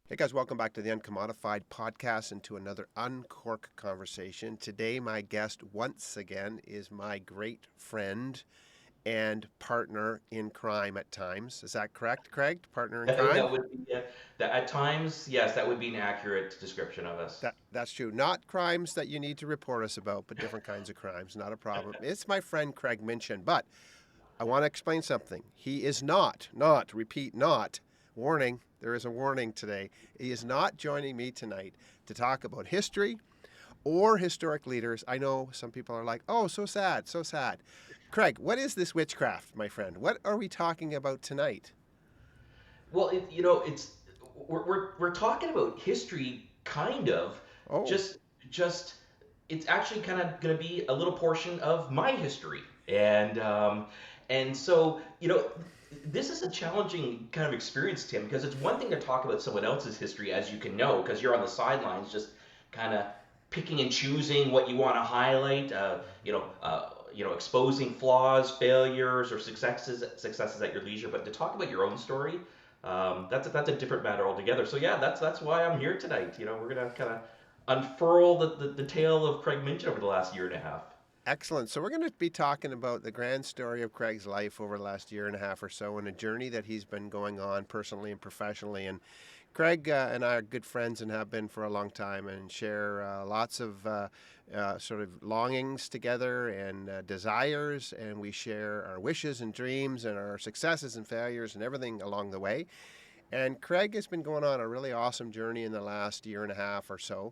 Hey guys, welcome back to the UNCOMMODiFiED podcast and to another UNCORK conversation. Today, my guest once again is my great friend and partner in crime at times. Is that correct, Craig? Partner in crime? That would be that at times, yes, that would be an accurate description of us. That's true. Not crimes that you need to report us about, but different kinds of crimes. Not a problem. It's my friend Craig Minchin, but I want to explain something. He is repeat, not, warning, there is a warning today. He is not joining me tonight to talk about history or historic leaders. I know some people are like, oh, so sad, so sad. Craig, what is this witchcraft, my friend? What are we talking about tonight? Well, it's we're talking about history, kind of, Oh, just just it's actually kind of going to be a little portion of my history, and so this is a challenging kind of experience, Tim, because it's one thing to talk about someone else's history, as you can know, because you're on the sidelines, just kind of picking and choosing what you want to highlight, exposing flaws, failures, or successes at your leisure. But to talk about your own story, that's a different matter altogether. So yeah, that's why I'm here tonight. We're gonna kind of unfurl the tale of Craig Minchin over the last year and a half. excellent. So, we're going to be talking about the grand story of Craig's life over the last year and a half or so and a journey that he's been going on personally and professionally. And Craig and I are good friends and have been for a long time and share lots of sort of longings together and desires. And we share our wishes and dreams and our successes and failures and everything along the way. And Craig has been going on a really awesome journey in the last year and a half or so.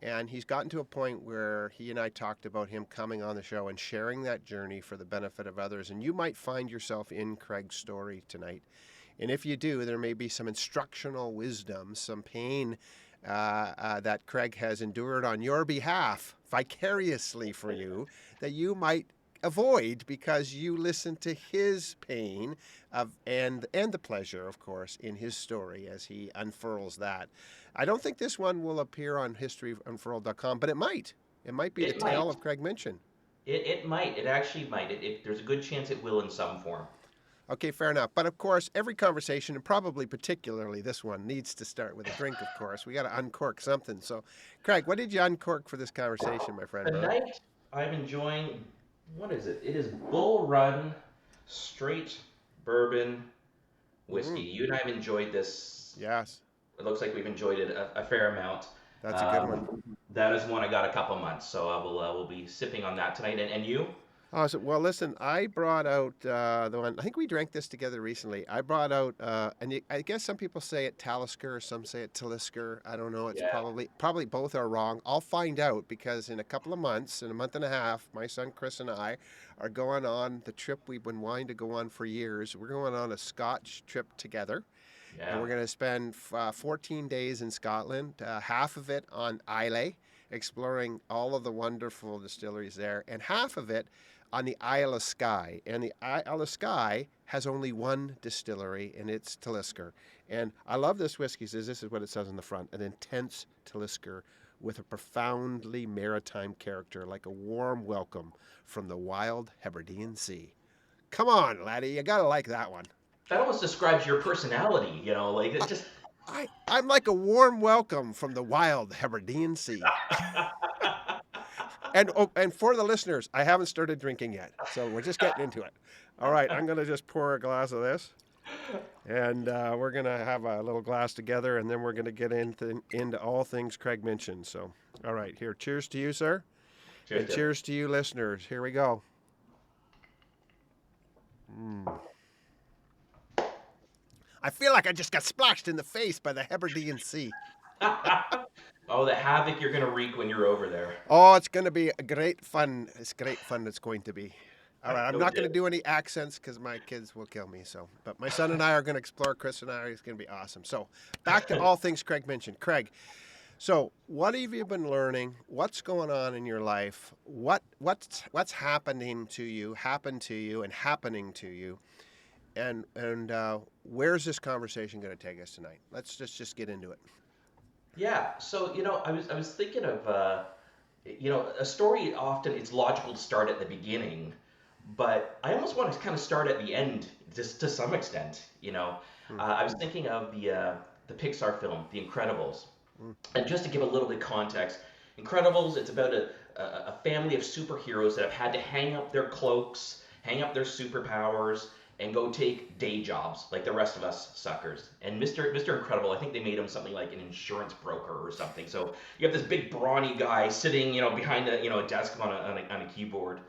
And he's gotten to a point where he and I talked about him coming on the show and sharing that journey for the benefit of others. And you might find yourself in Craig's story tonight. And if you do, there may be some instructional wisdom, some pain that Craig has endured on your behalf, vicariously for you, that you might avoid because you listen to his pain and the pleasure, of course, in his story as he unfurls that. I don't think this one will appear on historyunfurled.com, but it might. It might be the It tale might. of Craig Minchin. It might. It actually might. There's a good chance it will in some form. Okay, fair enough. But of course, every conversation, and probably particularly this one, needs to start with a drink, of course. We got to uncork something. So, Craig, what did you uncork for this conversation, my friend, brother? Tonight, I'm enjoying, what is it? It is Bull Run straight bourbon whiskey. Mm, You and I have enjoyed this. yes, It looks like we've enjoyed it a fair amount. that's a good one. That is one I got a couple months, so we'll be sipping on that tonight. And you? Awesome. Well, listen, I brought out the one. I think we drank this together recently. I brought out, I guess some people say it Talisker, some say it Talisker. I don't know. It's Yeah. probably both are wrong. I'll find out because in a couple of months, in a month and a half, my son Chris and I are going on the trip we've been wanting to go on for years. We're going on a Scotch trip together, and Yeah. we're going to spend 14 days in Scotland. Half of it on Islay, exploring all of the wonderful distilleries there, and half of it on the Isle of Skye. And the Isle of Skye has only one distillery, and it's Talisker. And I love this whiskey. Says this is what it says on the front: an intense Talisker with a profoundly maritime character, like a warm welcome from the wild Hebridean Sea. Come on, laddie, you gotta like that one. That almost describes your personality, like it I, just. I'm like a warm welcome from the wild Hebridean Sea. And for the listeners, I haven't started drinking yet, so we're just getting into it. All right, I'm gonna just pour a glass of this, and we're gonna have a little glass together, and then we're gonna get into all things Craig mentioned. So, all right, here, cheers to you, sir, Cheers, and Tim. cheers to you, listeners. Here we go. Mm. I feel like I just got splashed in the face by the Hebridean Sea. Oh, the havoc you're gonna wreak when you're over there. Oh, it's going to be a great fun. It's great fun. It's going to be. All right, I'm No not going to doubt. do any accents because my kids will kill me. So, but my son and I are going to explore. Chris and I it's going to be awesome. So, back to all things Craig mentioned. Craig, so what have you been learning? What's going on in your life? What's happened to you, and happening to you? And where's this conversation going to take us tonight? Let's just get into it. Yeah. So I was thinking of a story. Often it's logical to start at the beginning, but I almost want to kind of start at the end, just to some extent. Hmm. I was thinking of the Pixar film, The Incredibles. Mm. And just to give a little bit of context, Incredibles, it's about a family of superheroes that have had to hang up their cloaks, hang up their superpowers, and go take day jobs like the rest of us suckers. And Mr. Incredible, I think they made him something like an insurance broker or something. So you have this big brawny guy sitting, behind a desk on a keyboard.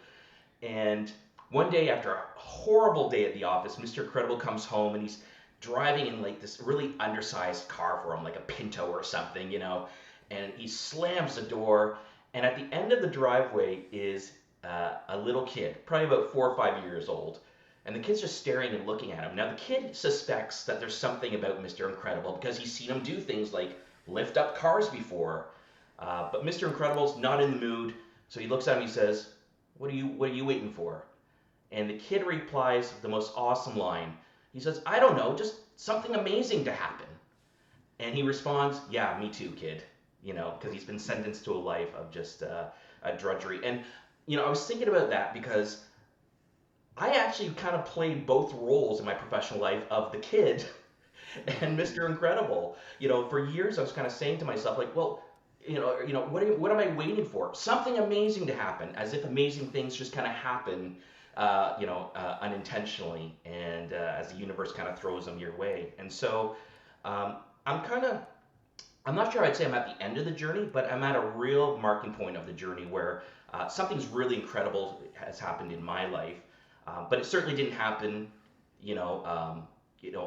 And one day after a horrible day at the office, Mr. Incredible comes home and he's driving in like this really undersized car for him, like a Pinto or something. And he slams the door. And at the end of the driveway is a little kid, probably about 4 or 5 years old. And the kid's just staring and looking at him. Now, the kid suspects that there's something about Mr. Incredible because he's seen him do things like lift up cars before. But Mr. Incredible's not in the mood. So he looks at him and he says, what are you waiting for? And the kid replies the most awesome line. He says, I don't know, just something amazing to happen. And he responds, yeah, me too, kid. Because he's been sentenced to a life of just a drudgery. And, I was thinking about that because I actually kind of played both roles in my professional life of the kid and Mr. Incredible. For years I was kind of saying to myself, like, well, what am I waiting for? Something amazing to happen, as if amazing things just kind of happen, unintentionally, and as the universe kind of throws them your way. And so, um, I'm not sure I'd say I'm at the end of the journey, but I'm at a real marking point of the journey where something's really incredible has happened in my life, but it certainly didn't happen, you know, um,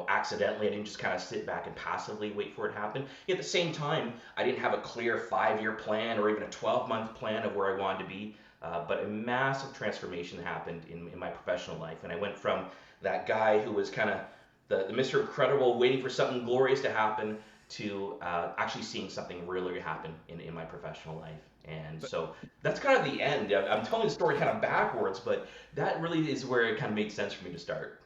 accidentally. I didn't just kind of sit back and passively wait for it to happen. At the same time, I didn't have a clear 5-year plan or even a 12-month plan of where I wanted to be. But a massive transformation happened in my professional life, and I went from that guy who was kind of the Mr. Incredible, waiting for something glorious to happen, to actually seeing something really happen in my professional life. And But, so that's kind of the end. I'm telling the story kind of backwards, but that really is where it kind of made sense for me to start.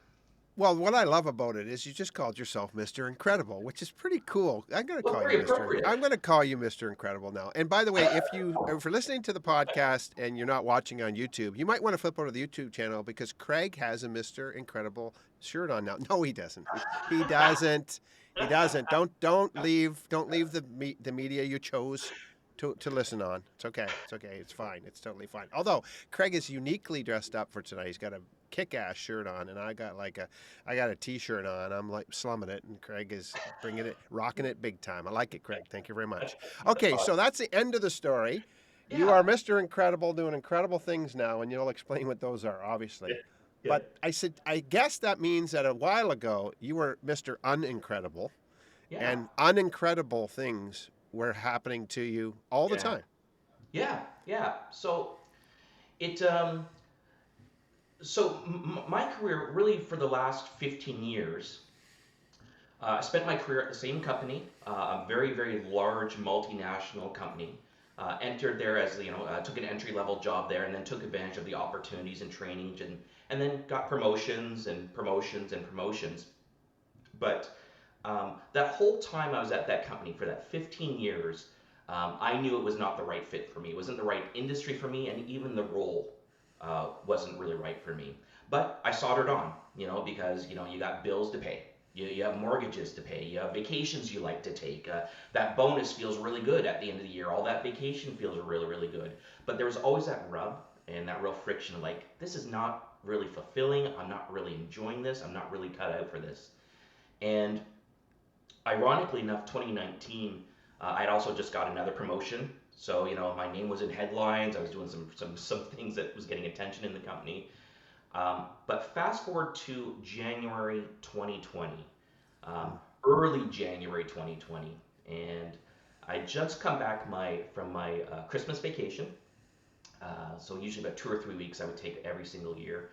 well, what I love about it is you just called yourself Mr. Incredible, which is pretty cool. Well, very appropriate. I'm going to call you Mr. Incredible now. And by the way, if you're listening to the podcast and you're not watching on YouTube, you might want to flip over to the YouTube channel because Craig has a Mr. Incredible shirt on now. No, he doesn't. He doesn't. He doesn't. Don't leave the media you chose to listen on. It's okay. It's okay. It's fine. It's totally fine. Although Craig is uniquely dressed up for tonight. He's got a kick-ass shirt on, and I got a t-shirt on. I'm like slumming it, and Craig is bringing it, rocking it big time. I like it, Craig. Thank you very much. Okay, so that's the end of the story. You Yeah, are Mr. Incredible, doing incredible things now, and you'll explain what those are, yeah, obviously. yeah, But I guess that means that a while ago you were Mr. Unincredible, yeah, and unincredible things were happening to you all the yeah, time. yeah, yeah. It um, my career really for the last 15 years, I spent my career at the same company, a very, very large multinational company. Entered there as took an entry level job there, and then took advantage of the opportunities and training, and then got promotions and promotions and promotions. But that whole time I was at that company for that 15 years, I knew it was not the right fit for me. It wasn't the right industry for me, and even the role wasn't really right for me. But I soldered on, because you got bills to pay. You have mortgages to pay. You have vacations you like to take. That bonus feels really good at the end of the year. All that vacation feels really, really good. But there was always that rub and that real friction, like, this is not really fulfilling. I'm not really enjoying this. I'm not really cut out for this. And ironically enough, 2019, I'd also just got another promotion. So, my name was in headlines. I was doing some things that was getting attention in the company. But fast forward to January 2020, early January 2020, and I just come back from my Christmas vacation. So usually about 2 or 3 weeks I would take every single year,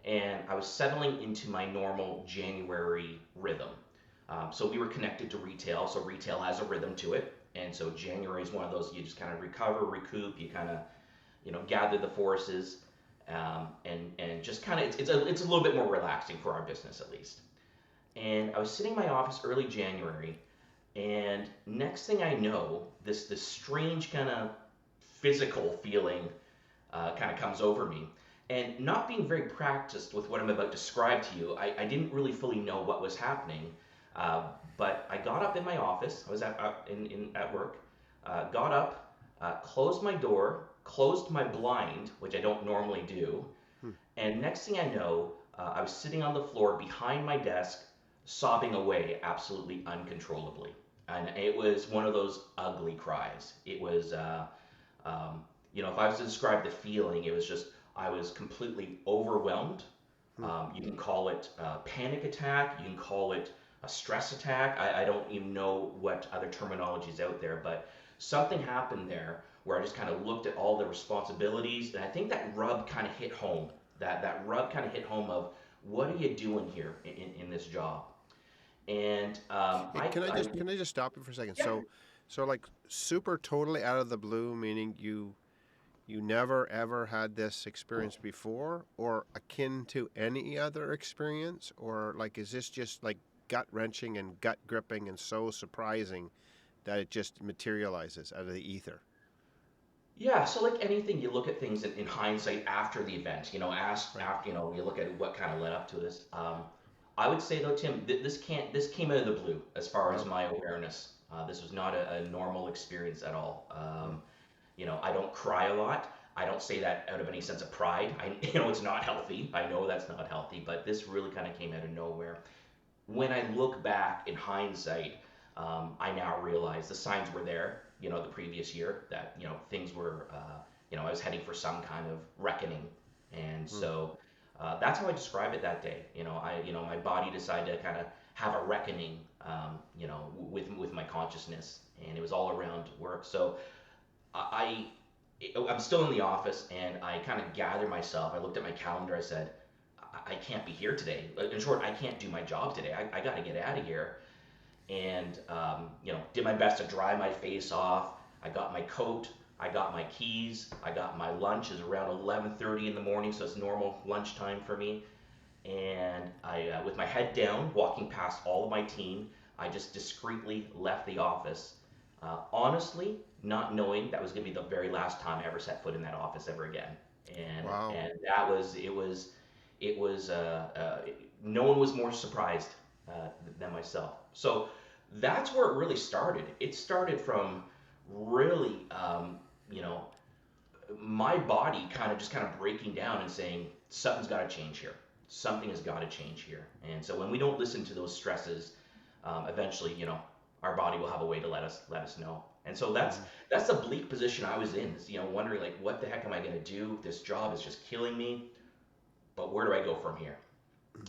and I was settling into my normal January rhythm. So we were connected to retail, so retail has a rhythm to it, and so January is one of those you just kind of recover, recoup, you kind of gather the forces, and just kind of it's a little bit more relaxing for our business at least. And I was sitting in my office early January, and next thing I know, this strange kind of physical feeling kind of comes over me. And not being very practiced with what I'm about to describe to you, I didn't really fully know what was happening. Uh, but I got up in my office. I was at work. Got up, closed my door, closed my blind, which I don't normally do. Hmm. And next thing I know, I was sitting on the floor behind my desk, sobbing away absolutely uncontrollably. And it was one of those ugly cries. It was, um, if I was to describe the feeling, it was just, I was completely overwhelmed. Hmm. You can call it a panic attack, you can call it a stress attack. I don't even know what other terminology is out there, but something happened there where I just kind of looked at all the responsibilities, and I think that rub kind of hit home. That rub kind of hit home of what are you doing here in this job? And Hey, can I just stop you for a second? yeah. So like super totally out of the blue, meaning you never ever had this experience before, or akin to any other experience, or like is this just like gut wrenching and gut gripping and so surprising that it just materializes out of the ether? Yeah, so like anything, you look at things in hindsight after the event. Right. After you look at what kind of led up to this. I would say though, Tim, this came out of the blue as far as Wow. my awareness. This was not a normal experience at all. Hmm. I don't cry a lot. I don't say that out of any sense of pride. It's not healthy. I know that's not healthy, but this really kind of came out of nowhere. When I look back in hindsight, I now realize the signs were there, the previous year that, things were, I was heading for some kind of reckoning. And Hmm. so that's how I describe it that day. My body decided to kind of have a reckoning, with my consciousness, and it was all around work. So I, I'm still in the office, and I kind of gathered myself. I looked at my calendar. I said, I can't be here today. In short, I can't do my job today. I got to get out of here. And, did my best to dry my face off. I got my coat. I got my keys. I got my lunch. It's around 11:30 in the morning, so it's normal lunchtime for me. And with my head down, walking past all of my team, I just discreetly left the office. Honestly, not knowing that was going to be the very last time I ever set foot in that office ever again. And Wow. and that was it was no one was more surprised than myself. So that's where it really started. It started from really, my body kind of breaking down and saying something's got to change here. Something has got to change here. And so when we don't listen to those stresses, eventually, our body will have a way to let us know. And so that's Hmm. that's the bleak position I was in. Is, wondering like, what the heck am I going to do? This job is just killing me. But where do I go from here?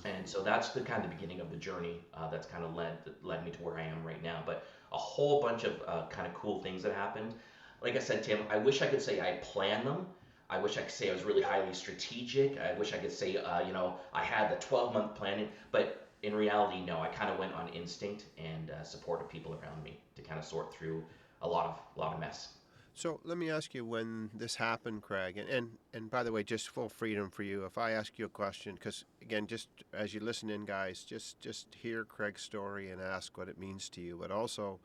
And so that's the kind of beginning of the journey that's kind of led me to where I am right now. But a whole bunch of kind of cool things that happened. Like I said, Tim, I wish I could say I planned them. I wish I could say I was really highly strategic. I wish I could say, I had the 12-month planning. But in reality, no. I kind of went on instinct and support of people around me to kind of sort through a lot of mess. So let me ask you when this happened, Craig, and by the way, just full freedom for you. If I ask you a question, because again, just as you listen in, guys, just hear Craig's story and ask what it means to you. But also,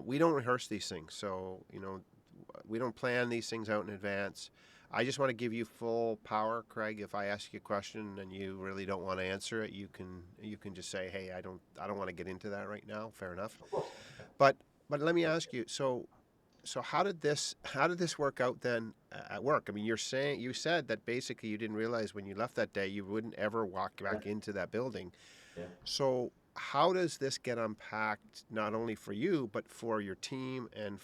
we don't rehearse these things, so we don't plan these things out in advance. I just want to give you full power, Craig. If I ask you a question and you really don't want to answer it, you can just say, "Hey, I don't want to get into that right now." Fair enough. Of course. But let me ask you. So how did this work out then at work? I mean, you said that basically you didn't realize when you left that day you wouldn't ever walk Yeah. back into that building. Yeah. So how does this get unpacked not only for you but for your team and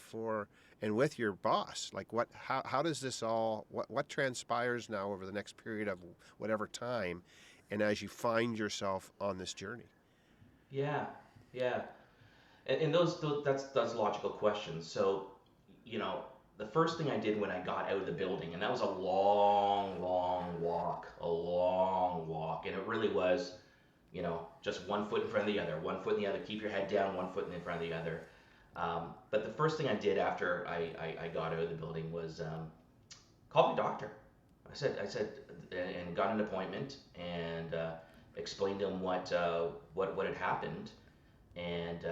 with your boss? Like how does this all what transpires now over the next period of whatever time, and as you find yourself on this journey? Yeah. Yeah. And those that's logical questions. So, you know, the first thing I did when I got out of the building, and that was a long, long walk, and it really was, just one foot in front of the other, one foot in the other. Keep your head down, one foot in front of the other. But the first thing I did after I got out of the building was call my doctor. I said, and got an appointment and explained to him what had happened, and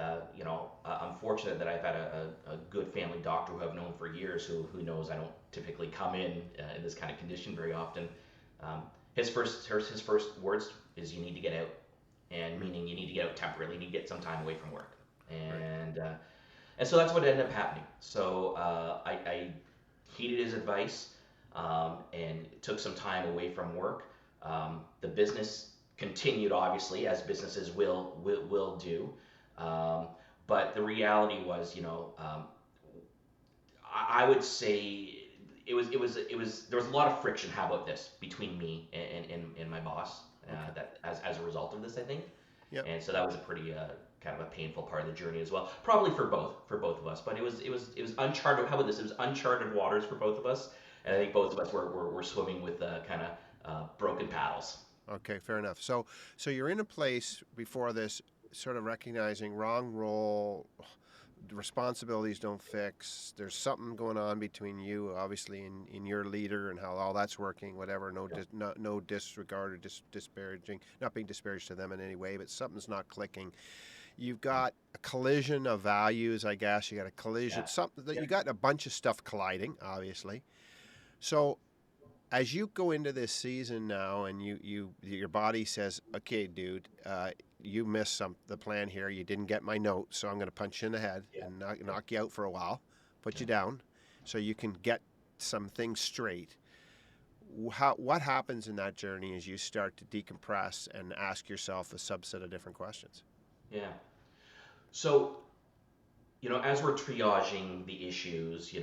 I'm fortunate that I've had a good family doctor who I've known for years, who knows I don't typically come in this kind of condition very often. Um, his first words is, "You need to get out." and Mm. meaning you need to get out temporarily, you need to get some time away from work, and so that's what ended up happening. So I heeded his advice, and took some time away from work. The business continued, obviously, as businesses will do. Um, but the reality was, I would say there was a lot of friction. How about this between me and my boss, Okay. that as a result of this, I think, Yep. and so that was a pretty kind of a painful part of the journey as well, probably for both of us. But it was uncharted. How about this? It was uncharted waters for both of us, and I Yeah. think both of us were swimming with kind of broken paddles. Okay, fair enough. So you're in a place before this, sort of recognizing wrong role, responsibilities don't fix. There's something going on between you, obviously, in your leader and how all that's working. Whatever, no disregard or disparaging, not being disparaged to them in any way, but something's not clicking. You've got a collision of values, I guess. You got a collision, Yeah, something that yeah, you got a bunch of stuff colliding, obviously. So as you go into this season now, and your body says, "Okay, dude, you missed the plan here. You didn't get my note, so I'm going to punch you in the head yeah, and yeah, knock you out for a while, put yeah. you down, so you can get some things straight." What happens in that journey as you start to decompress and ask yourself a subset of different questions? Yeah. So, as we're triaging the issues,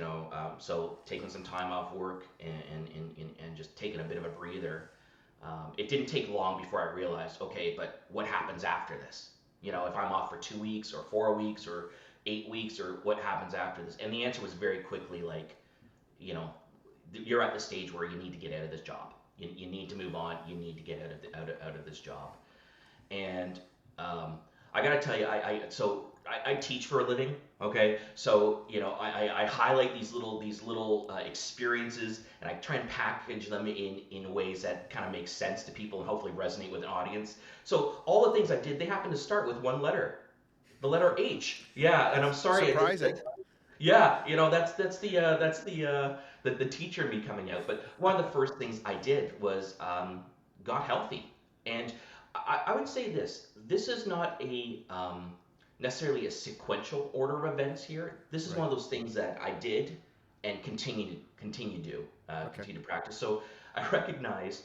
so taking some time off work and just taking a bit of a breather, it didn't take long before I realized, okay, but what happens after this? If I'm off for 2 weeks or 4 weeks or 8 weeks, or what happens after this? And the answer was very quickly like, you know, you're at the stage where you need to get out of this job. You need to move on. You need to get out of this job. And I gotta tell you, I teach for a living. Okay, so I highlight these little experiences, and I try and package them in ways that kind of make sense to people and hopefully resonate with an audience. So all the things I did, they happen to start with one letter, the letter H. Yeah, and I'm sorry, Surprising. yeah, that's the teacher in me coming out. But one of the first things I did was got healthy, and I would say this: this is not necessarily a sequential order of events here. This is Right. one of those things that I did and Okay. continue to practice. So I recognize.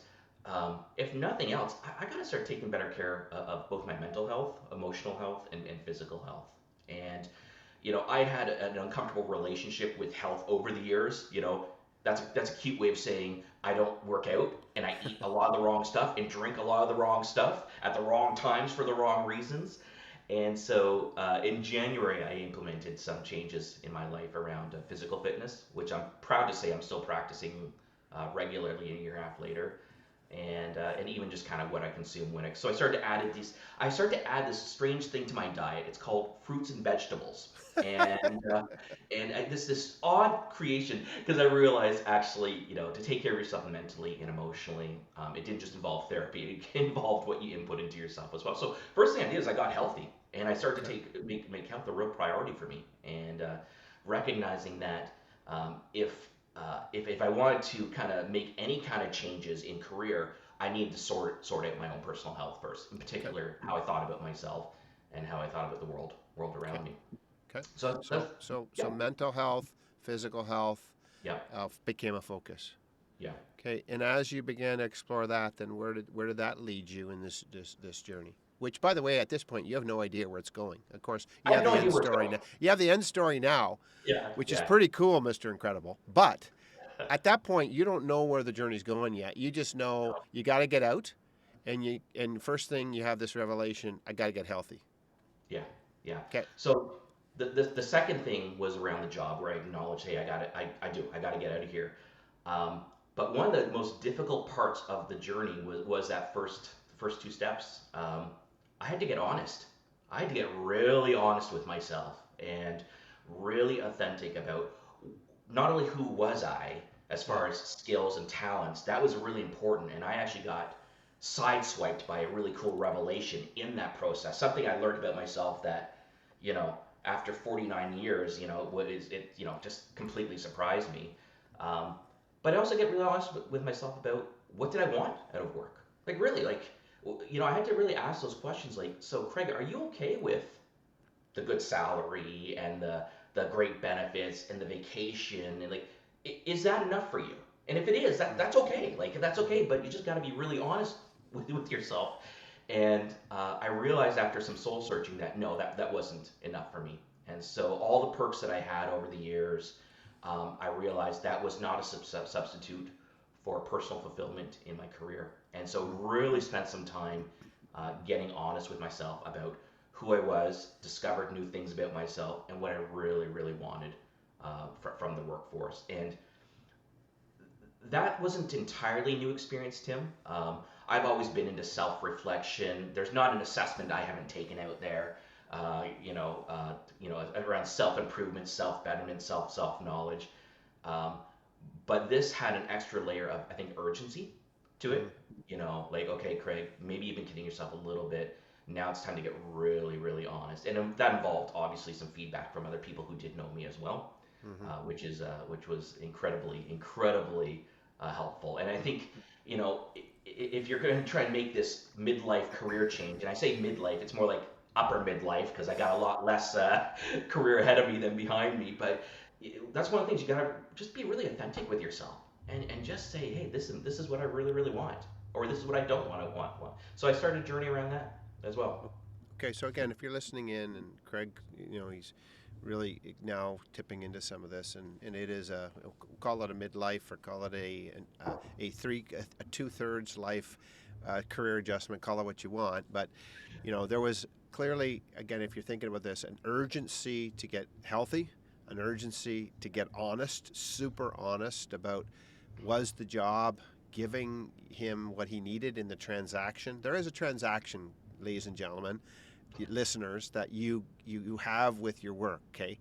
If nothing else, I got to start taking better care of both my mental health, emotional health, and physical health. And I had an uncomfortable relationship with health over the years. That's a cute way of saying I don't work out and I eat a lot of the wrong stuff and drink a lot of the wrong stuff at the wrong times for the wrong reasons. And so in January, I implemented some changes in my life around physical fitness, which I'm proud to say I'm still practicing regularly a year and a half later, and even just kind of what I consume so I started to add this strange thing to my diet. It's called fruits and vegetables, and this odd creation, because I realized actually, to take care of yourself mentally and emotionally, it didn't just involve therapy. It involved what you input into yourself as well. So first thing I did is I got healthy, and I started to Okay. make health a real priority for me, and recognizing that if I wanted to kind of make any kind of changes in career, I needed to sort out my own personal health first, in Okay. particular how I thought about myself and how I thought about the world Okay. around me. Okay. So that's So yeah, mental health, physical health, yeah, became a focus. yeah. Okay, and as you began to explore that, then where did that lead you in this journey? Which, by the way, at this point, you have no idea where it's going. Of course, you I have have no the idea end where it's story going. now. You have the end story now, Yeah, which is yeah, pretty cool, Mister Incredible. But at that point, you don't know where the journey's going yet. You just know you got to get out, and first thing you have this revelation: I got to get healthy. yeah, yeah. Okay. So the second thing was around the job, where I acknowledged, hey, I got to get out of here. Um, but one of the most difficult parts of the journey was that first two steps. I had to get honest. I had to get really honest with myself and really authentic about not only who was I as Yeah. far as skills and talents. That was really important, and I actually got sideswiped by a really cool revelation in that process. Something I learned about myself that, after 49 years, what is it, just completely surprised me. Um, but I also get really honest with myself about what did I want out of work. Like really, like I had to really ask those questions like, so Craig, are you okay with the good salary and the great benefits and the vacation and like is that enough for you? And if it is, that's okay. Like that's okay, but you just got to be really honest with yourself. And I realized after some soul searching that no, that wasn't enough for me. And so all the perks that I had over the years, I realized that was not a substitute for personal fulfillment in my career. And so really spent some time getting honest with myself about who I was, discovered new things about myself, and what I really, really wanted from the workforce. And that wasn't entirely a new experience, Tim. I've always been into self-reflection. There's not an assessment I haven't taken out there, around self-improvement, self-betterment, self-knowledge. Um, but this had an extra layer of, I think, urgency to it. Like, okay, Craig, maybe you've been kidding yourself a little bit. Now it's time to get really, really honest. And that involved obviously some feedback from other people who did know me as well, Mm-hmm. which was incredibly, incredibly helpful. And I think, if you're going to try and make this midlife career change, and I say midlife, it's more like upper midlife because I got a lot less career ahead of me than behind me. But that's one of the things you got to just be really authentic with yourself and just say, hey, this is what I really, really want, or this is what I don't want. So I started a journey around that as well. Okay, so again, if you're listening in, and Craig, he's really now tipping into some of this, and it is call it a midlife, or call it a 2/3 life career adjustment, call it what you want. But there was clearly, again, if you're thinking about this, an urgency to get healthy, an urgency to get honest, super honest about was the job giving him what he needed in the transaction. There is a transaction, ladies and gentlemen, listeners, that you have with your work. Okay,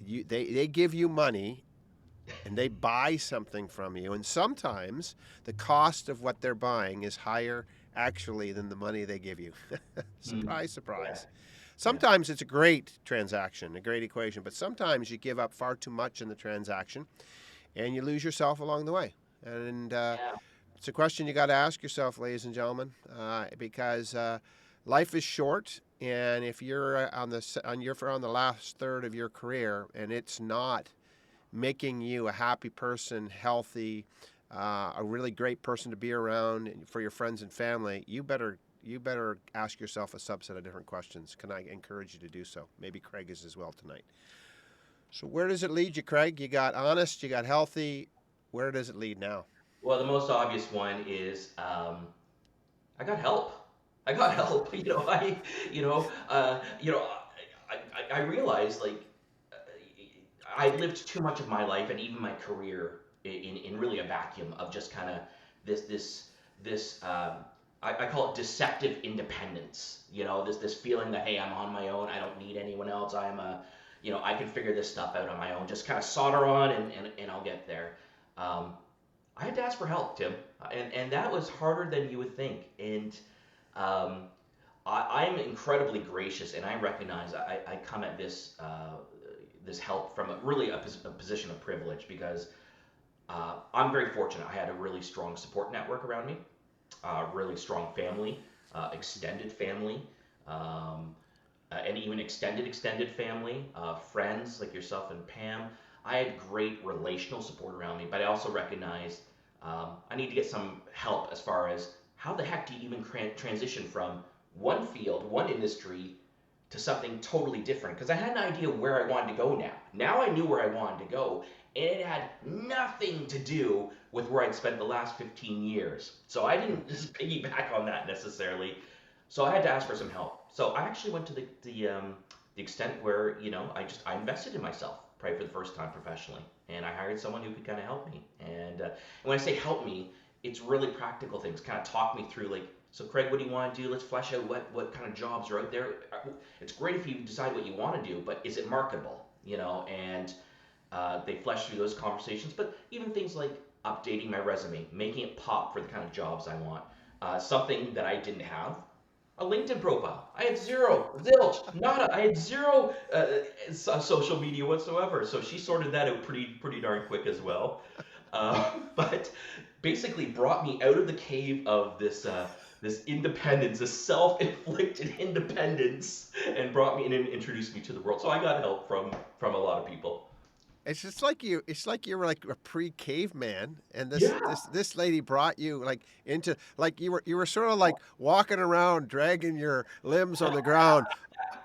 they give you money and they buy something from you, and sometimes the cost of what they're buying is higher actually than the money they give you. Mm, Surprise, yeah, surprise. yeah, Sometimes it's a great transaction, a great equation, but sometimes you give up far too much in the transaction and you lose yourself along the way. And yeah. it's a question you got to ask yourself, ladies and gentlemen, because life is short, and if you're on the last third of your career and it's not making you a happy person, healthy, a really great person to be around for your friends and family, you better ask yourself a subset of different questions. Can I encourage you to do so? Maybe Craig is as well tonight. So where does it lead you, Craig? You got honest, you got healthy. Where does it lead now? Well, the most obvious one is I got help. I got help. I realized like I lived too much of my life and even my career in really a vacuum of just kind of this this this I call it deceptive independence. This feeling that hey, I'm on my own. I don't need anyone else. I can figure this stuff out on my own. Just kind of solder on and I'll get there. Um, I had to ask for help, Tim, and that was harder than you would think. And um, I'm incredibly gracious, and I recognize I come at this help from really a position of privilege because I'm very fortunate. I had a really strong support network around me, really strong family, extended family, um, and even extended family, friends like yourself and Pam. I had great relational support around me, but I also recognized I need to get some help as far as how the heck do you even transition from one field, one industry to something totally different because I had an idea where I wanted to go now. Now I knew where I wanted to go, and it had nothing to do with where I'd spent the last 15 years. So I didn't just piggyback on that necessarily. So I had to ask for some help. So I actually went to the extent where I invested in myself probably for the first time professionally, and I hired someone who could kind of help me. And when I say help me, it's really practical things. Kind of talk me through like, so Craig, what do you want to do? Let's flesh out what kind of jobs are out there. It's great if you decide what you want to do, but is it marketable? And they flesh through those conversations. But even things like updating my resume, making it pop for the kind of jobs I want. Something that I didn't have, a LinkedIn profile. I had zero, zilch, nada. I had zero social media whatsoever. So she sorted that out pretty darn quick as well. But basically brought me out of the cave of this. this independence, this self-inflicted independence, and brought me in and introduced me to the world. So I got help from a lot of people. It's just like you. It's like you were like a pre-caveman, and this Yeah, this this lady brought you like into like you were sort of like walking around, dragging your limbs on the ground.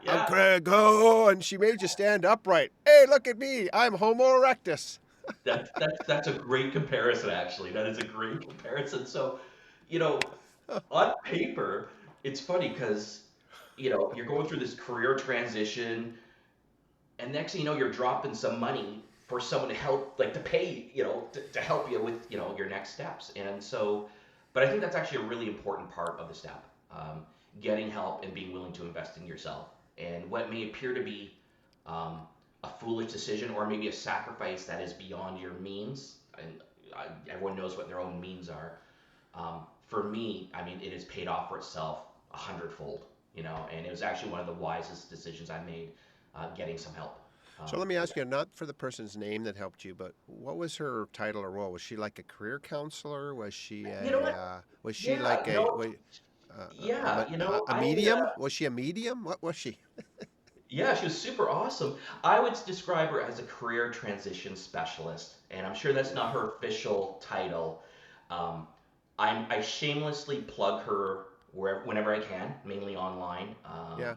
I'm yeah. Craig, oh, and she made you stand upright. Hey, look at me! I'm Homo erectus. That's a great comparison, actually. That is a great comparison. So, you know, on paper, it's funny because, you're going through this career transition, and next thing you know, you're dropping some money for someone to help, like to pay, to help you with, your next steps. And so, but I think that's actually a really important part of the step, getting help and being willing to invest in yourself. And what may appear to be um, a foolish decision or maybe a sacrifice that is beyond your means, and everyone knows what their own means are. For me, I mean, it has paid off for itself a hundredfold, and it was actually one of the wisest decisions I made, getting some help So let me for ask that. you, not for the person's name that helped you, but what was her title or role? Was she like a career counselor? Was she You know a what? was she Yeah, like no, yeah, a medium? Was she a medium? What was she? yeah, she was super awesome. I would describe her as a career transition specialist, and I'm sure that's Yeah, not her official title. Um, I shamelessly plug her whenever I can, mainly online, yeah.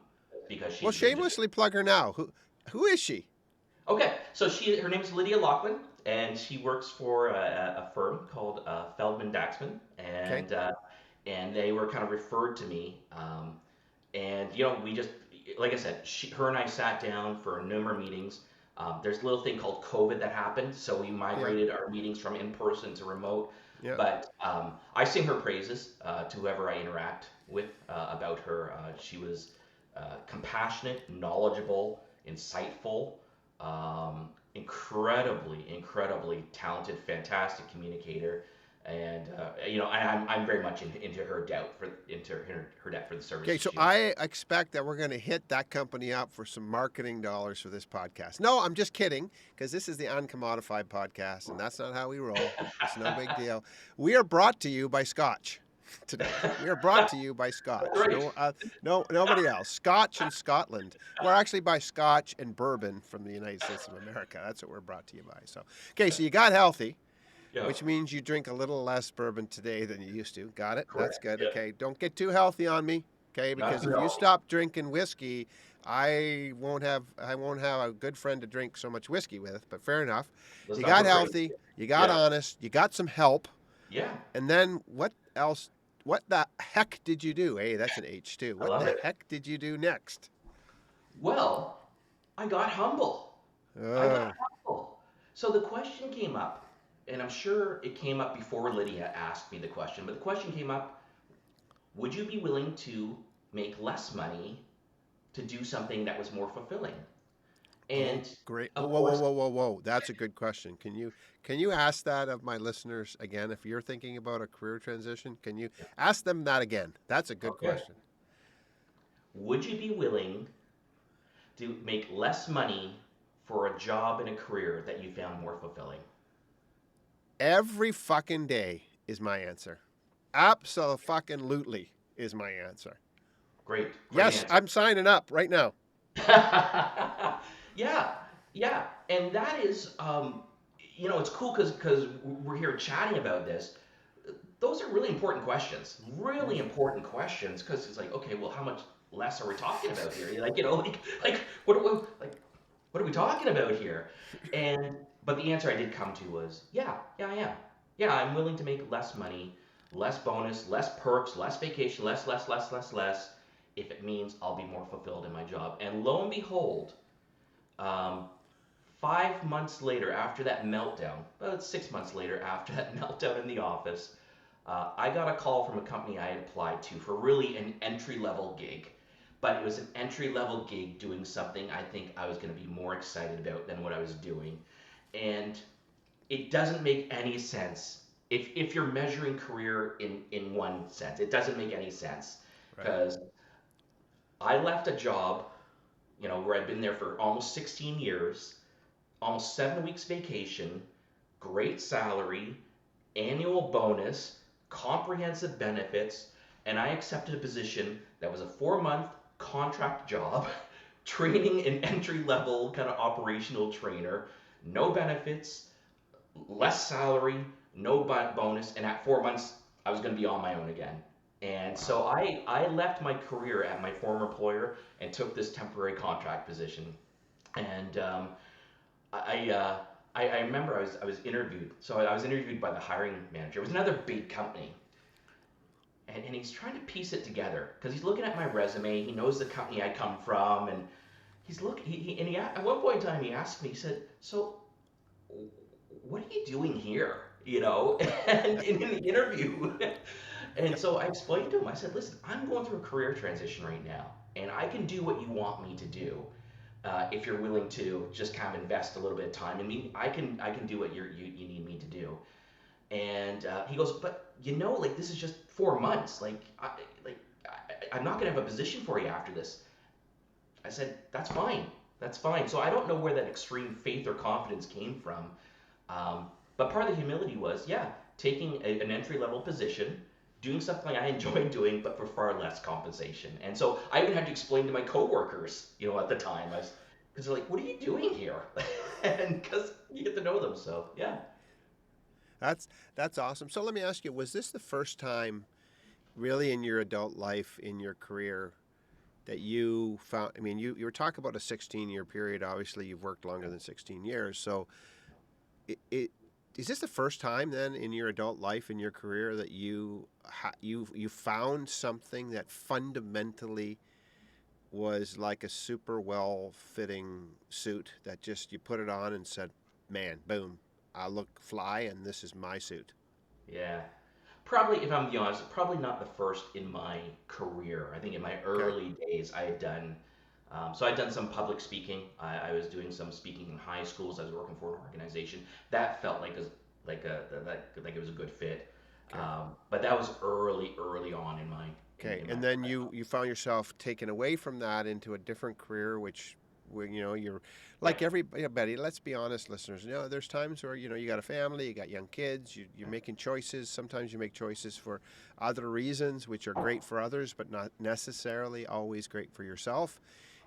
because Well, she's been just shamelessly plug her now. Who is she? okay. So her name is Lydia Lachlan, and she works for a firm called Feldman Daxman, Okay, and they were kind of referred to me. And we just, like I said, her and I sat down for a number of meetings. There's a little thing called COVID that happened, so we yeah, migrated our meetings from in person to remote. yeah. But I sing her praises to whoever I interact with about her. She was compassionate, knowledgeable, insightful, incredibly talented, fantastic communicator, and I'm very much into her depth for the Okay, services so she offers. I expect that we're going to hit that company up for some marketing dollars for this podcast. No, I'm just kidding, because this is the UNCOMMODiFiED podcast, and that's not how we roll. It's no big deal. We are brought to you by Scotch today. We are brought to you by That's Scotch. right. No, no, nobody else. Scotch and Scotland. We're actually by Scotch and bourbon from the United States of America. That's what we're brought to you by. So, okay, so you got healthy, Yeah, which means you drink a little less bourbon today than you used to. Got it? That's correct. good. Yeah, Okay, don't get too healthy on me. Okay, not because too if you healthy. stop drinking whiskey, I won't have a good friend to drink so much whiskey with. But fair enough. Let's You not got go crazy. healthy. You got Yeah, honest. You got some help. yeah. And then what else? What the heck did you do? Hey, that's an H too. I What love the it. heck did you do next? Well, I got humble. I got Oh, humble. So the question came up, and I'm sure it came up before Lydia asked me the question, but the question came up, would you be willing to make less money to do something that was more fulfilling? oh, And great. Oh, of whoa, whoa, course, whoa, whoa, whoa. That's a good question. Can you ask that of my listeners again? If you're thinking about a career transition, can you ask them that again? That's a good okay, question. would you be willing to make less money for a job and a career that you found more fulfilling? Every fucking day is my answer. Absolutely is my answer. Great, great Yes, answer. I'm signing up right now. Yeah, yeah, and that is, it's cool because we're here chatting about this. Those are really important questions, Mm. really important questions, because it's like, okay, well, how much less are we talking about here? You're like, what are we talking about here? And but the answer I did come to was, yeah, I am. Yeah, I'm willing to make less money, less bonus, less perks, less vacation, less, if it means I'll be more fulfilled in my job. And lo and behold, um, 5 months later, after that meltdown, about 6 months later, after that meltdown in the office, I got a call from a company I had applied to for really an entry level gig. But it was an entry level gig doing something I think I was going to be more excited about than what I was doing. And it doesn't make any sense. If you're measuring career in one sense, it doesn't make any sense. Right. Because I left a job, where I'd been there for almost 16 years, almost 7 weeks vacation, great salary, annual bonus, comprehensive benefits, and I accepted a position that was a 4-month contract job, training an entry level kind of operational trainer, no benefits, less salary, no bonus, and at 4 months, I was going to be on my own again. And Wow. so I left my career at my former employer and took this temporary contract position. And I, uh, I remember I was interviewed. So I was interviewed by the hiring manager. It was another big company. And he's trying to piece it together because he's looking at my resume. He knows the company I come from. And he's looking, and at one point in time, he asked me, he said, so what are you doing here? You know, and in the interview. And so I explained to him, I said, listen, I'm going through a career transition right now, and I can do what you want me to do. If you're willing to just kind of invest a little bit of time in me, I can do what you need me to do. And he goes, but like this is just 4 months. I'm not gonna have a position for you after this. I said, that's fine. That's fine. So I don't know where that extreme faith or confidence came from. But part of the humility was, yeah, taking an entry level position, doing something I enjoyed doing, but for far less compensation. And so I even had to explain to my coworkers, at the time, because they're like, what are you doing here? And because you get to know them. So, yeah. That's that's awesome. So let me ask you, was this the first time really in your adult life, in your career, that you found, I mean, you were talking about a 16-year period. Obviously, you've worked longer than 16 years. So it is this the first time then in your adult life, in your career, that you found something that fundamentally was like a super well fitting suit that just you put it on and said, man, boom, I look fly and this is my suit. Yeah. Probably, if I'm being honest, probably not the first in my career. I think in my Okay. early days, I had done, so I'd done some public speaking. I was doing some speaking in high schools. I was working for an organization that felt like it was a good fit. Okay. But that was early on in Okay. in my And then professional. you found yourself taken away from that into a different career, which where you're Yeah, like everybody. Let's be honest, listeners. There's times where you got a family, you got young kids, you're making choices. Sometimes you make choices for other reasons, which are great for others, but not necessarily always great for yourself.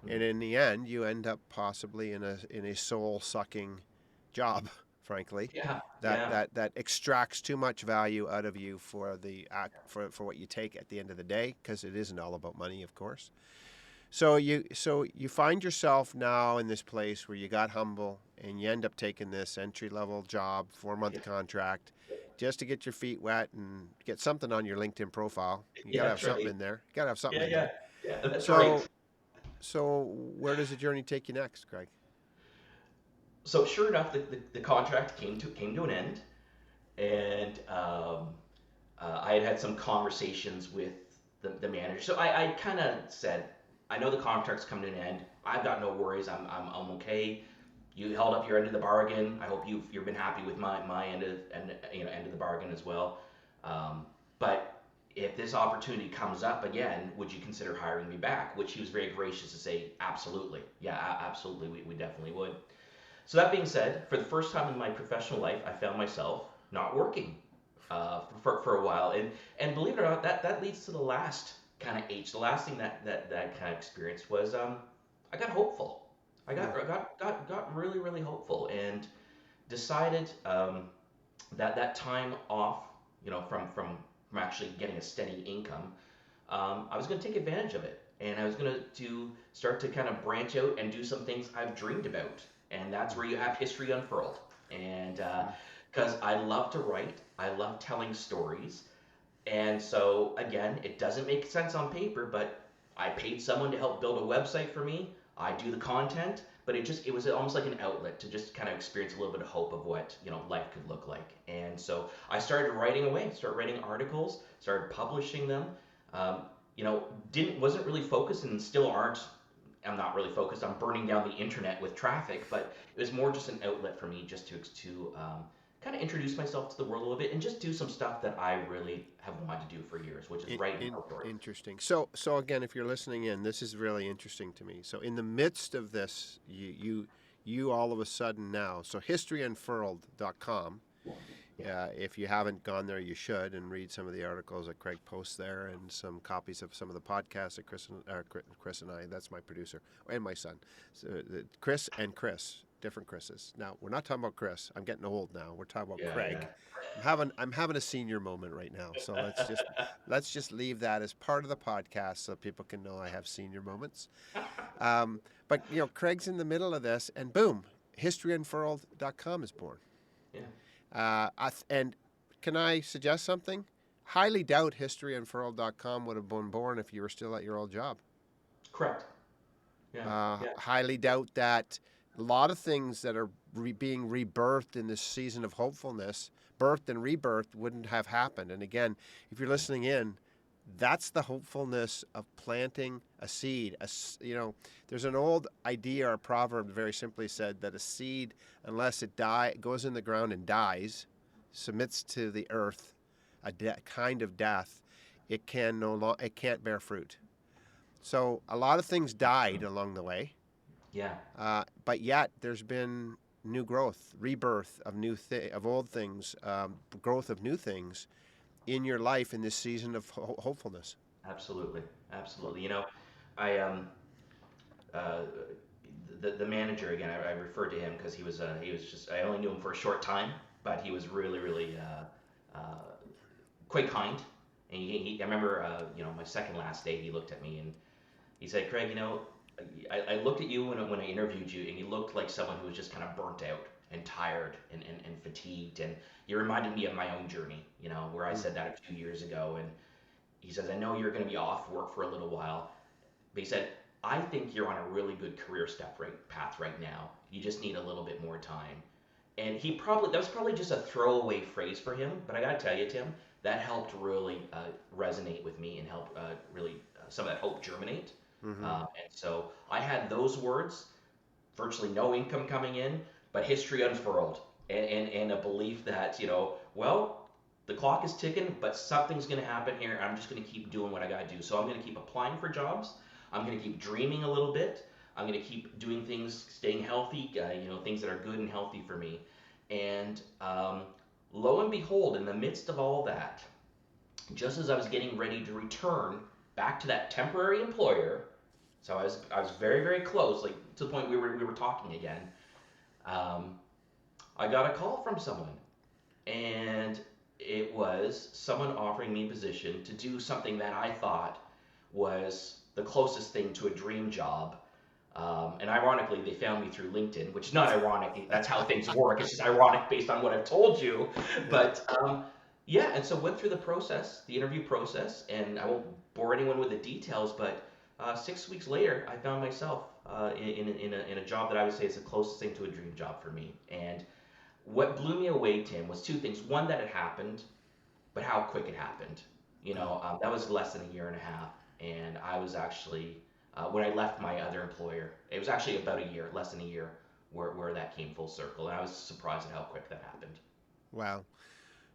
And mhm. in the end, you end up possibly in a soul sucking job, frankly, Yeah, that yeah, that that extracts too much value out of you for the act for what you take at the end of the day, because it isn't all about money, of course. So you find yourself now in this place where you got humble and you end up taking this entry level job, 4 month yeah, contract, just to get your feet wet and get something on your LinkedIn profile. You got yeah. to have That's something right. in there. You got to have something Yeah, in yeah, there. yeah. That's right. So where does the journey take you next, Craig? So sure enough, the contract came to an end, and I had had some conversations with the manager. So I kind of said, I know the contract's coming to an end. I've got no worries. I'm okay. You held up your end of the bargain. I hope you've been happy with my end of the bargain as well. Um, but if this opportunity comes up again, would you consider hiring me back? Which he was very gracious to say, absolutely. Yeah, absolutely. We definitely would. So that being said, for the first time in my professional life, I found myself not working for a while, and believe it or not, that leads to the last kind of H. The last thing that kind of experience was I got hopeful. Hmm. Got really hopeful, and decided that time off, from actually getting a steady income, I was going to take advantage of it, and I was going to start to kind of branch out and do some things I've dreamed about, and that's where you have history unfurled. And Hmm. because I love to write, I love telling stories, and so again, it doesn't make sense on paper, but I paid someone to help build a website for me. I do the content, but it was almost like an outlet to just kind of experience a little bit of hope of what life could look like. And so I started writing away, started writing articles, started publishing them. Um, didn't wasn't really focused and still aren't. I'm not really focused on burning down the internet with traffic, but it was more just an outlet for me just to kind of introduce myself to the world a little bit and just do some stuff that I really have wanted to do for years, which is write and tell stories. Interesting. So again, if you're listening in, this is really interesting to me. So in the midst of this, you all of a sudden now, so historyunfurled.com Yeah. If you haven't gone there, you should, and read some of the articles that Craig posts there, and some copies of some of the podcasts that Chris and I, that's my producer, and my son. So, Chris, different Chris's. Now, we're not talking about Chris. I'm getting old now. We're talking about Yeah, yeah. Craig. I'm having a senior moment right now. So let's just leave that as part of the podcast so people can know I have senior moments. But Craig's in the middle of this, and boom, historyunfurled.com is born. Yeah. And can I suggest something? Highly doubt historyunfurled.com would have been born if you were still at your old job. Correct. Yeah. Yeah. Highly doubt that a lot of things that are being rebirthed in this season of hopefulness, birthed and rebirthed, wouldn't have happened. And again, if you're listening in, that's the hopefulness of planting a seed. There's an old idea or proverb that very simply said that a seed, unless it goes in the ground and dies, submits to the earth, kind of death, it can't bear fruit. So a lot of things died along the way, Yeah. but yet there's been new growth, rebirth of of old things, growth of new things in your life in this season of hopefulness. Absolutely. Absolutely. I uh, the manager again. I referred to him because he was just I only knew him for a short time, but he was really really quite kind. And I remember my second last day he looked at me and he said, Craig, I looked at you when I interviewed you, and you looked like someone who was just kind of burnt out and tired and fatigued. And you reminded me of my own journey, where I Mm. said that a few years ago. And he says, I know you're going to be off work for a little while. But he said, I think you're on a really good career path right now. You just need a little bit more time. And that was probably just a throwaway phrase for him. But I got to tell you, Tim, that helped really resonate with me and help really some of that hope germinate. Mm-hmm. And so I had those words, virtually no income coming in, but history unfurled, and a belief that, well, the clock is ticking, but something's going to happen here. I'm just going to keep doing what I got to do. So I'm going to keep applying for jobs. I'm going to keep dreaming a little bit. I'm going to keep doing things, staying healthy, things that are good and healthy for me. And lo and behold, in the midst of all that, just as I was getting ready to return back to that temporary employer, so I was very very close, like to the point we were talking again. Um, I got a call from someone, and it was someone offering me a position to do something that I thought was the closest thing to a dream job. And ironically, they found me through LinkedIn, which is not ironic. That's how things work. It's just ironic based on what I've told you. Yeah. But yeah, and so went through the interview process, and I won't bore anyone with the details, but 6 weeks later, I found myself in a job that I would say is the closest thing to a dream job for me. And what blew me away, Tim, was two things. One, that it happened, but how quick it happened. Wow. That was less than a year and a half, and I was actually when I left my other employer, it was actually about a year, less than a year, where that came full circle, and I was surprised at how quick that happened. Wow.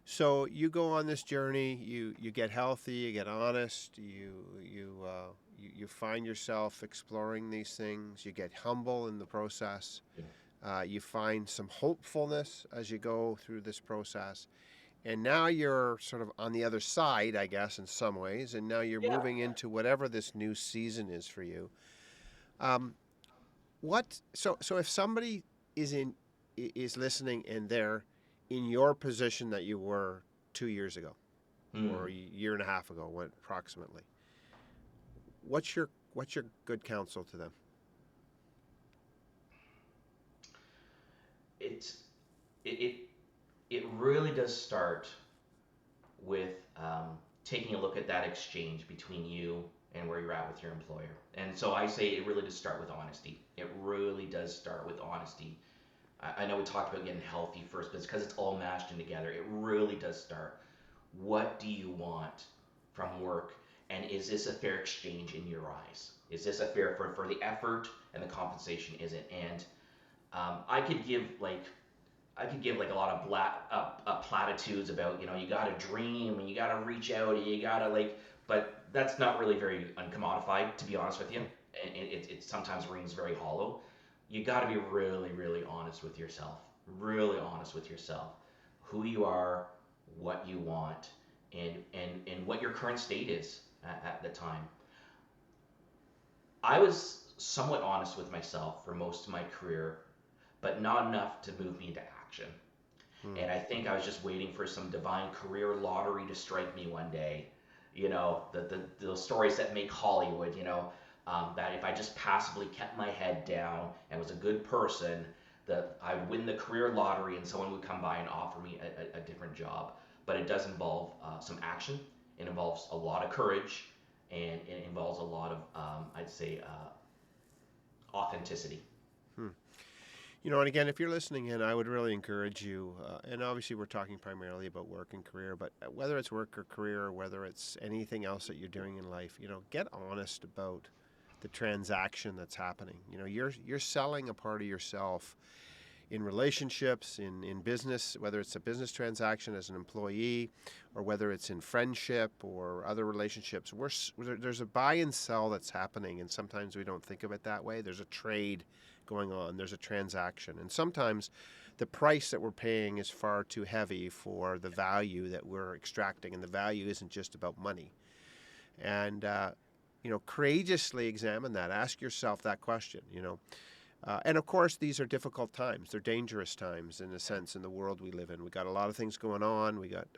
So you go on this journey. You get healthy. You get honest. You find yourself exploring these things. You get humble in the process. Yeah. You find some hopefulness as you go through this process. And now you're sort of on the other side, I guess, in some ways. And now you're Yeah. moving into whatever this new season is for you. Um, so if somebody is listening and they're in your position that you were 2 years ago or Hmm. a year and a half ago, approximately, what's your good counsel to them? It's it, it it really does start with taking a look at that exchange between you and where you're at with your employer. And so I say it really does start with honesty. It really does start with honesty. I know we talked about getting healthy first, but it's because it's all mashed in together. It really does start. What do you want from work? And is this a fair exchange in your eyes? Is this a fair for the effort and the compensation? Is it? And I could give like a lot of platitudes about you got to dream and you got to reach out and you got to but that's not really very uncommodified, to be honest with you. And it sometimes rings very hollow. You got to be really really honest with yourself, really honest with yourself. who you are, what you want, and what your current state is at the time. I was somewhat honest with myself for most of my career, but not enough to move me into action. Hmm. And I think I was just waiting for some divine career lottery to strike me one day. The stories that make Hollywood, that if I just passively kept my head down and was a good person, that I would win the career lottery and someone would come by and offer me a different job. But it does involve some action. It involves a lot of courage, and it involves a lot of, I'd say, authenticity. Hmm. And again, if you're listening in, I would really encourage you, and obviously we're talking primarily about work and career, but whether it's work or career, or whether it's anything else that you're doing in life, get honest about the transaction that's happening. You're selling a part of yourself in relationships, in business, whether it's a business transaction as an employee, or whether it's in friendship or other relationships. There's a buy and sell that's happening, and sometimes we don't think of it that way. There's a trade going on, there's a transaction, and sometimes the price that we're paying is far too heavy for the value that we're extracting, and the value isn't just about money. And courageously examine that. Ask yourself that question. And of course, these are difficult times. They're dangerous times in a sense in the world we live in. We got a lot of things going on. We got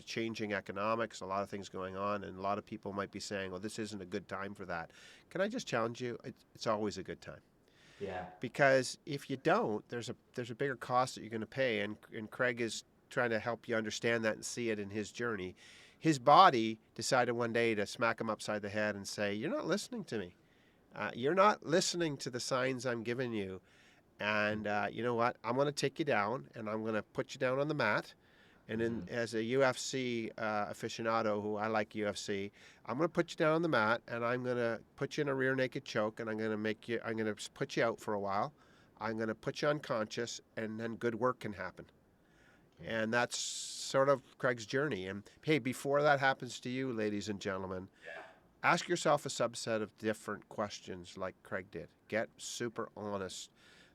changing economics, a lot of things going on, and a lot of people might be saying, "Well, this isn't a good time for that." Can I just challenge you? It's always a good time, Yeah. because if you don't, there's a bigger cost that you're going to pay. And Craig is trying to help you understand that and see it in his journey. His body decided one day to smack him upside the head and say, "You're not listening to me. You're not listening to the signs I'm giving you. And you know what? I'm going to take you down, and I'm going to put you down on the mat. And Hmm. as a UFC aficionado, who I like UFC, I'm going to put you down on the mat, and I'm going to put you in a rear naked choke, and I'm going to put you out for a while. I'm going to put you unconscious, and then good work can happen." And that's sort of Craig's journey. And hey, before that happens to you, ladies and gentlemen, ask yourself a subset of different questions like Craig did. Get super honest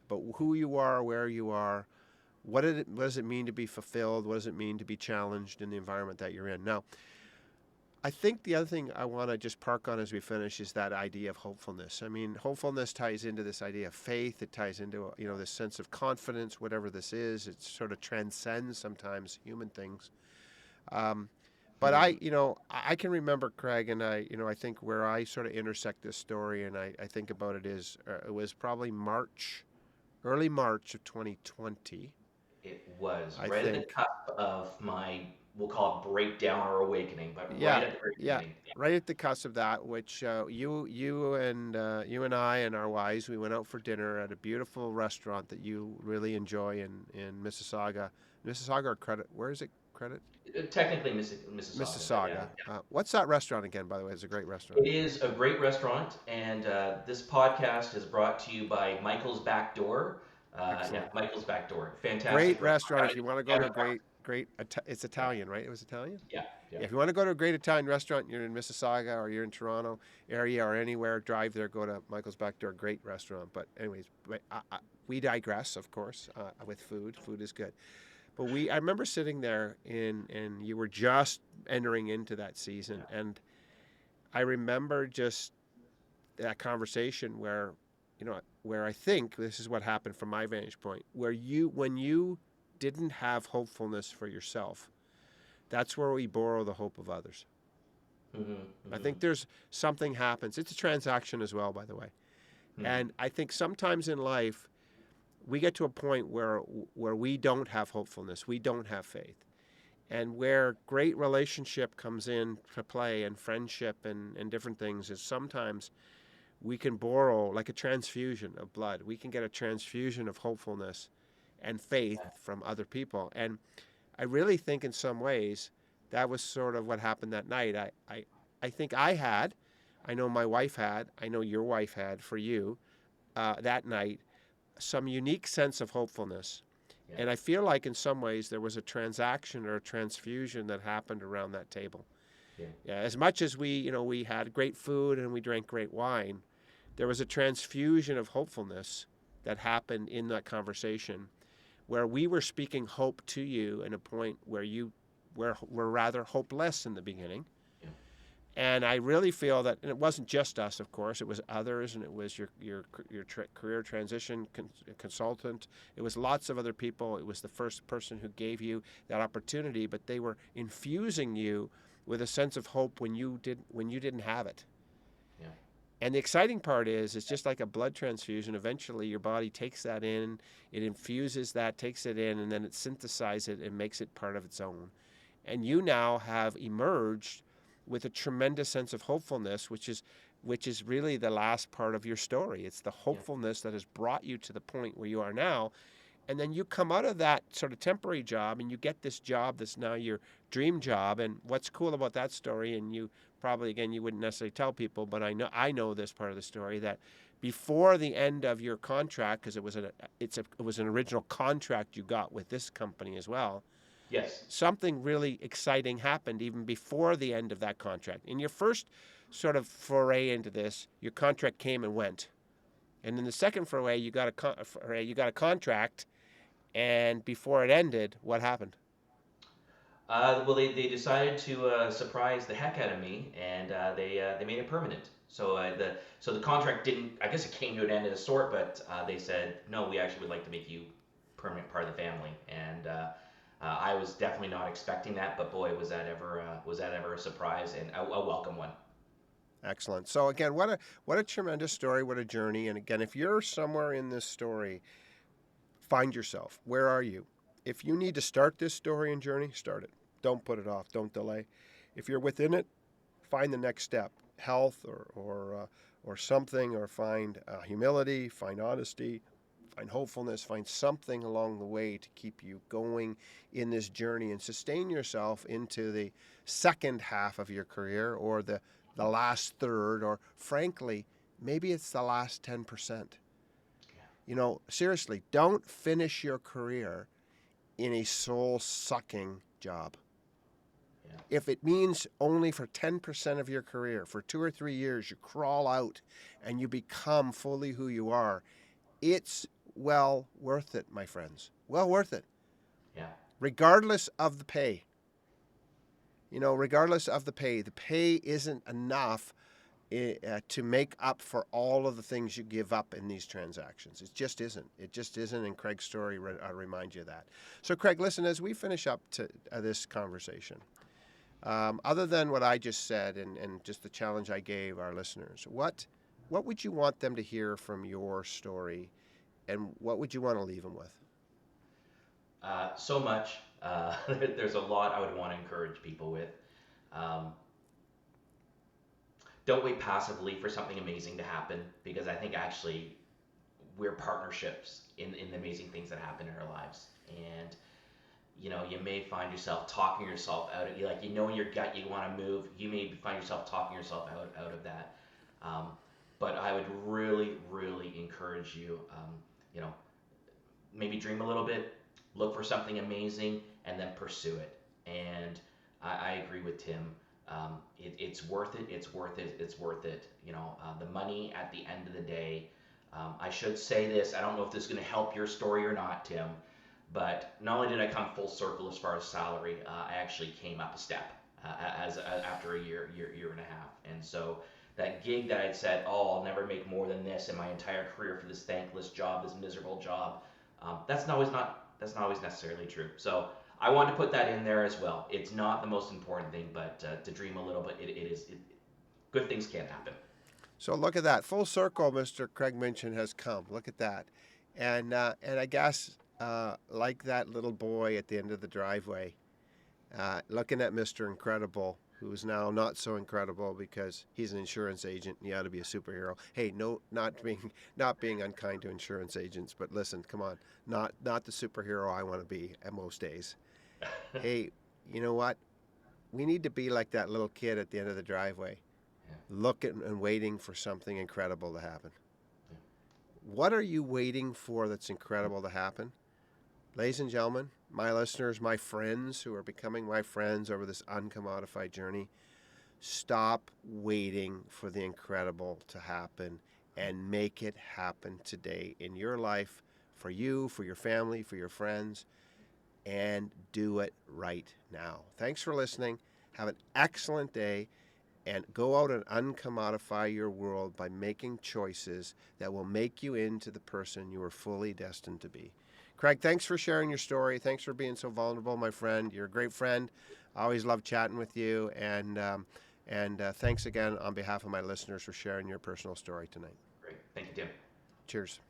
about who you are, where you are, what does it mean to be fulfilled, what does it mean to be challenged in the environment that you're in. Now, I think the other thing I want to just park on as we finish is that idea of hopefulness. I mean, hopefulness ties into this idea of faith. It ties into, this sense of confidence, whatever this is. It sort of transcends sometimes human things. Um, but Hmm. I can remember Craig, and I think where I sort of intersect this story, and I think about it is, it was probably early March of 2020, It was I right at the think. cusp of my, we'll call it breakdown or awakening, but right Yeah, at the very yeah, beginning. right at the cusp of that, which you and I and our wives, we went out for dinner at a beautiful restaurant that you really enjoy in Mississauga or Credit. Where is it? Credit? Technically Mississauga, but yeah. Mississauga. What's that restaurant again? By the way, it's a great restaurant. It is a great restaurant, and this podcast is brought to you by Michael's Back Door. Yeah, Excellent. Michael's Back Door. Fantastic Great restaurant. restaurant. If you want to go to a Haven't gone- great, it's Yeah, Italian, right? It was Italian. yeah, yeah. Yeah, if you want to go to a great Italian restaurant, you're in Mississauga or you're in Toronto area or anywhere, drive there, go to Michael's Back Door. Great restaurant. But anyways, we digress, of course, with food. Food is good. But I remember sitting there and you were just entering into that season, and I remember just that conversation where I think this is what happened from my vantage point, where when you didn't have hopefulness for yourself, that's where we borrow the hope of others. Hmm. I Hmm. think there's something happens. It's a transaction as well, by the way. Hmm. And I think sometimes in life we get to a point where we don't have hopefulness, we don't have faith, and where great relationship comes in to play, and friendship and different things, is sometimes we can borrow like a transfusion of blood. We can get a transfusion of hopefulness and faith from other people. And I really think in some ways that was sort of what happened that night. I think I know my wife had, I know your wife had for you that night, some unique sense of hopefulness. Yeah, And I feel like in some ways there was a transaction or a transfusion that happened around that table. yeah, Yeah, as much as we had great food and we drank great wine, there was a transfusion of hopefulness that happened in that conversation where we were speaking hope to you in a point where you were rather hopeless in the beginning. Yeah. And I really feel that, and it wasn't just us, of course, it was others, and it was career transition consultant. It was lots of other people. It was the first person who gave you that opportunity, but they were infusing you with a sense of hope when you didn't have it. Yeah. And the exciting part is, it's just like a blood transfusion. Eventually, your body takes that in, it infuses that, takes it in, and then it synthesizes it and makes it part of its own. And you now have emerged with a tremendous sense of hopefulness, which is really the last part of your story. It's the Yeah. hopefulness that has brought you to the point where you are now. And then you come out of that sort of temporary job and you get this job that's now your dream job. And what's cool about that story, and you probably, again, you wouldn't necessarily tell people, but I know this part of the story, that before the end of your contract, because it was an original contract you got with this company as well, Yes. something really exciting happened even before the end of that contract. In your first sort of foray into this, your contract came and went. And in the second foray, you got a contract, and before it ended, what happened? Well, they decided to surprise the heck out of me, and they made it permanent. So the contract didn't. I guess it came to an end of the sort, but they said no. We actually would like to make you permanent part of the family, and I was definitely not expecting that. But boy, was that ever a surprise, and a welcome one. Excellent. So again, what a tremendous story, what a journey. And again, if you're somewhere in this story, find yourself. Where are you? If you need to start this story and journey, start it. Don't put it off. Don't delay. If you're within it, find the next step, health or something, or find humility, find honesty, find hopefulness, find something along the way to keep you going in this journey and sustain yourself into the second half of your career, or the last third, or frankly, maybe it's the last 10%. Seriously, don't finish your career in a soul sucking job. Yeah. If it means only for 10% of your career, for 2 or 3 years, you crawl out and you become fully who you are, it's well worth it, my friends. Well worth it. Yeah. Regardless of the pay. Regardless of the pay isn't enough to make up for all of the things you give up in these transactions. It just isn't. It just isn't, and Craig's story reminds you of that. So, Craig, listen, as we finish up to this conversation, other than what I just said and just the challenge I gave our listeners, what would you want them to hear from your story, and what would you want to leave them with? So much. There's a lot I would want to encourage people with. Um, don't wait passively for something amazing to happen, because I think actually we're partnerships in the amazing things that happen in our lives. And you may find yourself talking yourself out of, like, in your gut you want to move. You may find yourself talking yourself out of that. Um, but I would really, really encourage you, you know, maybe dream a little bit, look for something amazing, and then pursue it. And I agree with Tim. It's worth it. It's worth it. It's worth it. The money at the end of the day. I should say this. I don't know if this is going to help your story or not, Tim. But not only did I come full circle as far as salary, I actually came up a step after a year and a half. And so that gig that I'd said, oh, I'll never make more than this in my entire career for this thankless job, this miserable job, that's not always necessarily true. So I wanted to put that in there as well. It's not the most important thing, but to dream a little bit, good things can happen. So look at that. Full circle, Mr. Craig Minchin has come. Look at that. And I guess, like that little boy at the end of the driveway, looking at Mr. Incredible, who's now not so incredible because he's an insurance agent and he ought to be a superhero. Hey, no, not being unkind to insurance agents, but listen, come on, not the superhero I want to be at most days. Hey, you know what? We need to be like that little kid at the end of the driveway, Yeah. looking and waiting for something incredible to happen. Yeah. What are you waiting for that's incredible to happen? Ladies and gentlemen, my listeners, my friends who are becoming my friends over this uncommodified journey, stop waiting for the incredible to happen and make it happen today in your life, for you, for your family, for your friends, and do it right now. Thanks for listening. Have an excellent day, and go out and uncommodify your world by making choices that will make you into the person you are fully destined to be. Craig, thanks for sharing your story. Thanks for being so vulnerable, my friend. You're a great friend. I always love chatting with you, and thanks again on behalf of my listeners for sharing your personal story tonight. Great. Thank you, Tim. Cheers.